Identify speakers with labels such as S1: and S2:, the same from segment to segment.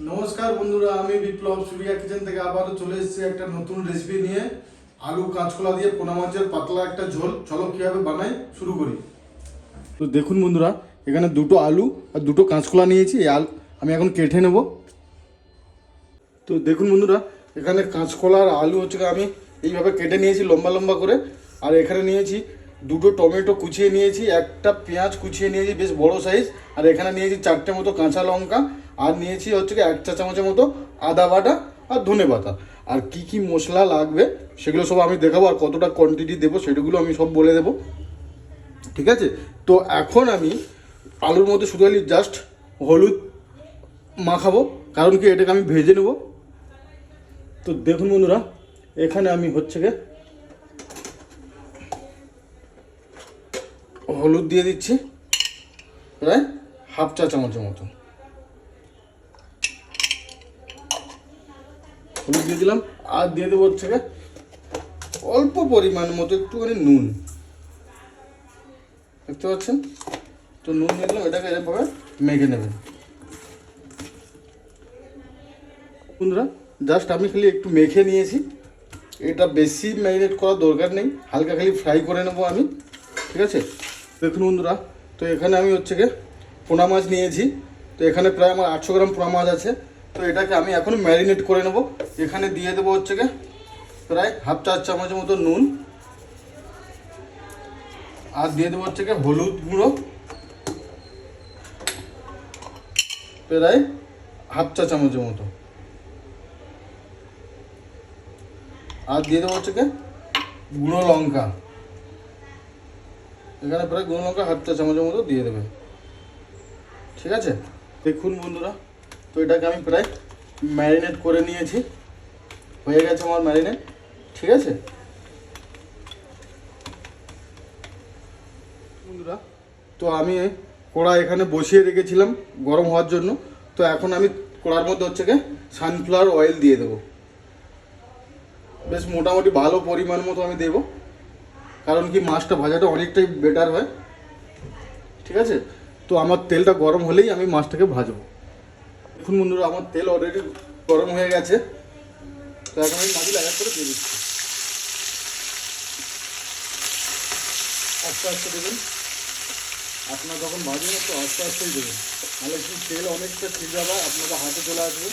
S1: নমস্কার বন্ধুরা, আমি বিপ্লব সুরিয়া কিচেন থেকে আবারও চলে এসেছি একটা নতুন রেসিপি নিয়ে। আলু কাঁচকলা দিয়ে পোনা মাছের পাতলা একটা ঝোল। চলো কীভাবে বানাই শুরু করি। তো দেখুন বন্ধুরা, এখানে দুটো আলু আর দুটো কাঁচকলা নিয়েছি। এই আলু আমি এখন কেটে নেব। তো দেখুন বন্ধুরা, এখানে কাঁচকলা আর আলু হচ্ছে আমি এইভাবে কেটে নিয়েছি লম্বা লম্বা করে। আর এখানে নিয়েছি দুটো টমেটো কুচিয়ে নিয়েছি, একটা পেঁয়াজ কুচিয়ে নিয়েছি বেশ বড় সাইজ। আর এখানে নিয়েছি 4টে মতো কাঁচা লঙ্কা, আর নিয়েছি হচ্ছে 1 চা চামচের মতো আদা বাটা আর ধনে পাতা। আর কি কি মশলা লাগবে সেগুলো সব আমি দেখাবো, আর কতটা কোয়ান্টিটি দেবো সেগুলো আমি সব বলে দেবো, ঠিক আছে? তো এখন আমি আলুর মধ্যে শুধু জাস্ট হলুদ মাখাবো, কারণ কি এটাকে আমি ভেজে নেব। তো দেখুন বন্ধুরা, এখানে আমি হচ্ছে হলুদ দিয়ে দিচ্ছি প্রায় 1/2 চা চামচের মতো। হলুদ দিয়ে দিলাম, আর দিয়ে দেবো হচ্ছে অল্প পরিমাণ মতো একটুখানি নুন, দেখতে পাচ্ছেন? তো নুন দিয়ে দিলাম, এটাকে এরকমভাবে মেখে নেবেন বন্ধুরা। জাস্ট আমি খালি একটু মেখে নিয়েছি, এটা বেশি ম্যারিনেট করার দরকার নেই, হালকা খালি ফ্রাই করে নেবো আমি, ঠিক আছে? দেখুন বন্ধুরা, তো এখানে আমি হচ্ছে পোনা মাছ নিয়েছি। তো এখানে প্রায় আমার 800 গ্রাম পোনা মাছ আছে। তো এটাকে আমি এখন ম্যারিনেট করে নেব। এখানে দিয়ে দেবো হচ্ছে প্রায় 1/2 চা চামচের মতো নুন, আর দিয়ে দেবো হচ্ছে হলুদ গুঁড়ো প্রায় 1/2 চা চামচের মতো, আর দিয়ে দেবো হচ্ছে গুঁড়ো লঙ্কা। এখানে প্রায় গুঁড়ো লঙ্কা 1/2 চা চামচের মতো দিয়ে দেবে, ঠিক আছে? দেখুন বন্ধুরা, তো এটাকে আমি প্রায় ম্যারিনেট করে নিয়েছি, হয়ে গেছে আমার ম্যারিনেট, ঠিক আছে বন্ধুরা? তো আমি কড়া এখানে বসিয়ে রেখেছিলাম গরম হওয়ার জন্য। তো এখন আমি কড়ার মধ্যে হচ্ছে সানফ্লাওয়ার অয়েল দিয়ে দেবো, বেশ মোটামুটি ভালো পরিমাণ মতো আমি দেবো, কারণ কি মাছটা ভাজাটা অনেকটাই বেটার হয়, ঠিক আছে? তো আমার তেলটা গরম হলেই আমি মাছটাকে ভাজবো। দেখুন বন্ধুরা, আমার তেল অলরেডি গরম হয়ে গেছে। তো এখন আমি মাছগুলো এক করে দিয়ে দিচ্ছি, আস্তে আস্তে দেবেন। আপনারা যখন ভাজবেন একটু আস্তে আস্তেই দেবেন, নাহলে কিন্তু তেল অনেকটা ছিট যাবে, আপনাদের হাতে চলে আসবে।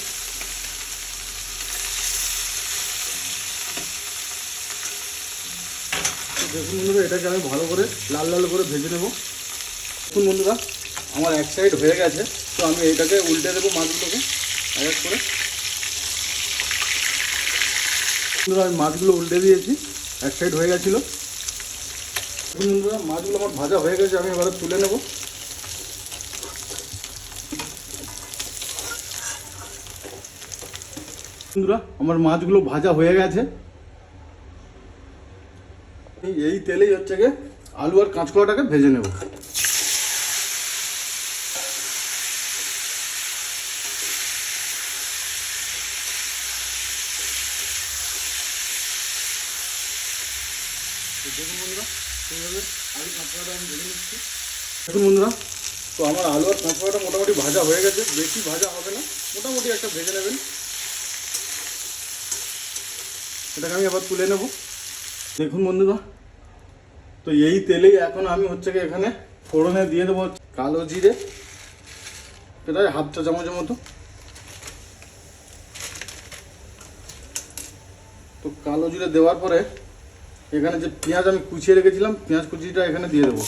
S1: তো দেখুন বন্ধুরা, এটাকে আমি ভালো করে লাল লাল করে ভেজে নেব। দেখুন বন্ধুরা, আমার এক সাইড হয়ে গেছে। তো আমি এটাকে উল্টে দেবো মাছগুলোকে এক এক করে। বন্ধুরা, আমি মাছগুলো উল্টে দিয়েছি, এক সাইড হয়ে গেছিলো। দেখুন বন্ধুরা, মাছগুলো আমার ভাজা হয়ে গেছে, আমি এবারে তুলে নেব। বন্ধুরা, আমার মাছগুলো ভাজা হয়ে গেছে। এই তেলেই হচ্ছে আলু আর কাঁচকলাটাকে ভেজে নেব। দেখুন বন্ধুরা, এইভাবে আলু কাঁচকলাটা আমি ভেজে নিচ্ছি। দেখুন বন্ধুরা, তো আমার আলু আর কাঁচকলাটা মোটামুটি ভাজা হয়ে গেছে, বেশি ভাজা হবে না, মোটামুটি একটা ভেজে নেবেন। এটাকে আমি আবার তুলে নেব। দেখুন বন্ধুরা, তো এই তেলেই এখন আমি হচ্ছে এখানে ফোড়নে দিয়ে দেবো কালো জিরে প্রায় 1/2 চা চামচের মতো। তো কালো জিরে দেওয়ার পরে এখানে যে পেঁয়াজ আমি কুচিয়ে রেখেছিলাম, পেঁয়াজ কুচিটা এখানে দিয়ে দেবো।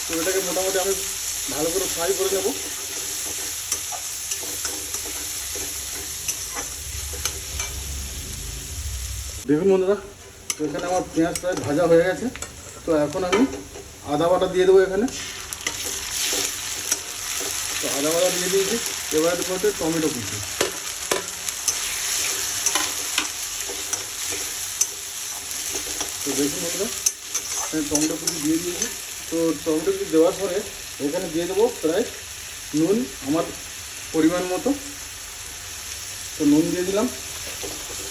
S1: তো এটাকে মোটামুটি আমি ভালো করে ফ্রাই করে নেব। দেখুন বন্ধুরা, তো এখানে আমার পেঁয়াজ প্রায় ভাজা হয়ে গেছে। তো এখন আমি আদা বাটা দিয়ে দেবো এখানে। তো আদা বাটা দিয়ে দিয়েছি, এবারে দেবো হচ্ছে টমেটো কুচি। তো দেখুন বন্ধুরা, আমি টমেটো কুচি দিয়ে দিয়েছি। তো টমেটো কুচি দেওয়ার পরে এখানে দিয়ে দেবো প্রায় নুন আমার পরিমাণ মতো। তো নুন দিয়ে দিলাম।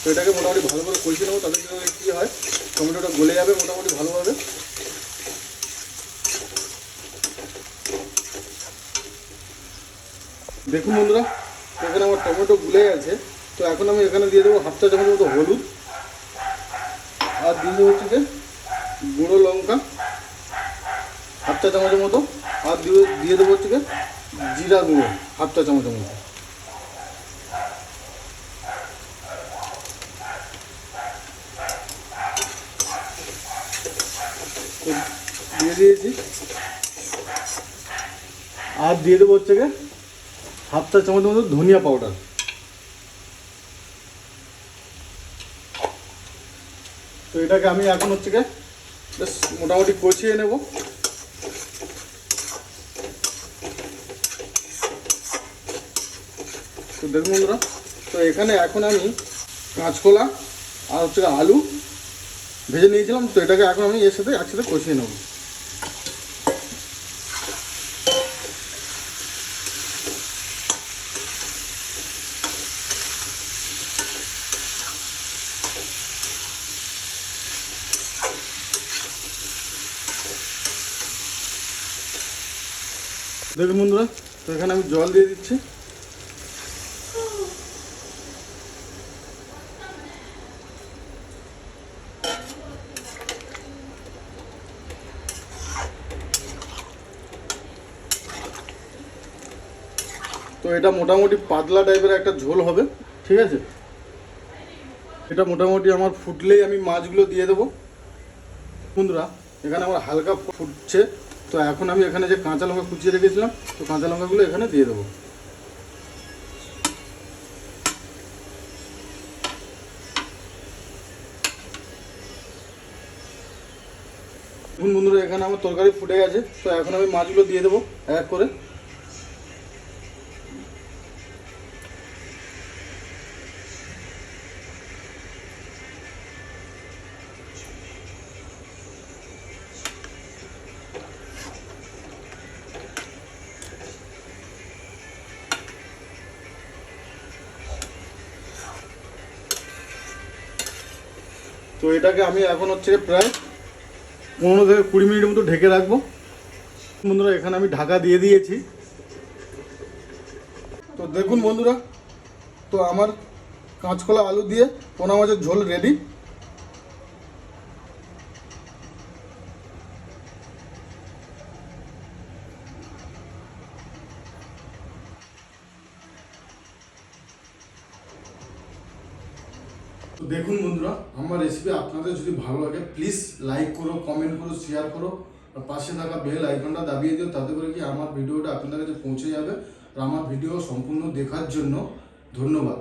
S1: তো এটাকে মোটামুটি ভালো করে কষিয়ে নেবো, তাদের জন্য কী হয় টমেটোটা গলে যাবে মোটামুটি ভালোভাবে। দেখুন বন্ধুরা, এখানে আমার টমেটো গুলে গেছে। তো এখন আমি এখানে দিয়ে দেবো হাফ চা চামচ মতো হলুদ, আর দিয়ে দেবো হচ্ছে যে গুঁড়ো লঙ্কা হাফ চা চামচের মতো, আর দিয়ে দেবো হচ্ছে যে জিরা গুঁড়ো হাফ চা চামচের মতো। দিয়ে দিয়েছি, আর দিয়ে দেবো হচ্ছে গিয়ে হাফ চা চামচের মতো ধনিয়া পাউডার। তো এটাকে আমি এখন হচ্ছে গিয়ে বেশ মোটামুটি কষিয়ে নেব। তো দেখুন বন্ধুরা, তো এখানে এখন আমি কাঁচকলা আর হচ্ছে আলু ভেজে নিয়েছিলাম, তো এটাকে এখন আমি এর সাথে একসাথে কষিয়ে নেব। দেখুন বন্ধুরা, তো এখানে আমি জল দিয়ে দিচ্ছি। তো এটা মোটামুটি পাতলা টাইপের একটা ঝোল হবে, ঠিক আছে। এটা মোটামুটি আমার ফুটলেই আমি মাছগুলো দিয়ে দেবো। বন্ধুরা, এখানে আমার হালকা ফুটছে। তো এখন আমি এখানে যে কাঁচা লঙ্কা কুচিয়ে রেখেছিলাম, তো কাঁচা লঙ্কাগুলো এখানে দিয়ে দেবো। দেখুন বন্ধুরা, এখানে আমার তরকারি ফুটে গেছে। তো এখন আমি মাছগুলো দিয়ে দেবো এক করে। তো এটাকে আমি এখন হচ্ছে প্রায় 15 থেকে 20 মিনিটের মতো ঢেকে রাখবো। বন্ধুরা, এখানে আমি ঢাকা দিয়ে দিয়েছি। তো দেখুন বন্ধুরা, তো আমার কাঁচকলা আলু দিয়ে পোনা মাছের ঝোল রেডি। তো দেখুন বন্ধুরা, আমার রেসিপি আপনাদের যদি ভালো লাগে প্লিজ লাইক করো, কমেন্ট করো, শেয়ার করো, আর পাশে থাকা বেল আইকনটা দাবিয়ে দিও। তাতে করে কি আমার ভিডিওটা আপনাদের কাছে পৌঁছে যাবে। আর আমার ভিডিও সম্পূর্ণ দেখার জন্য ধন্যবাদ।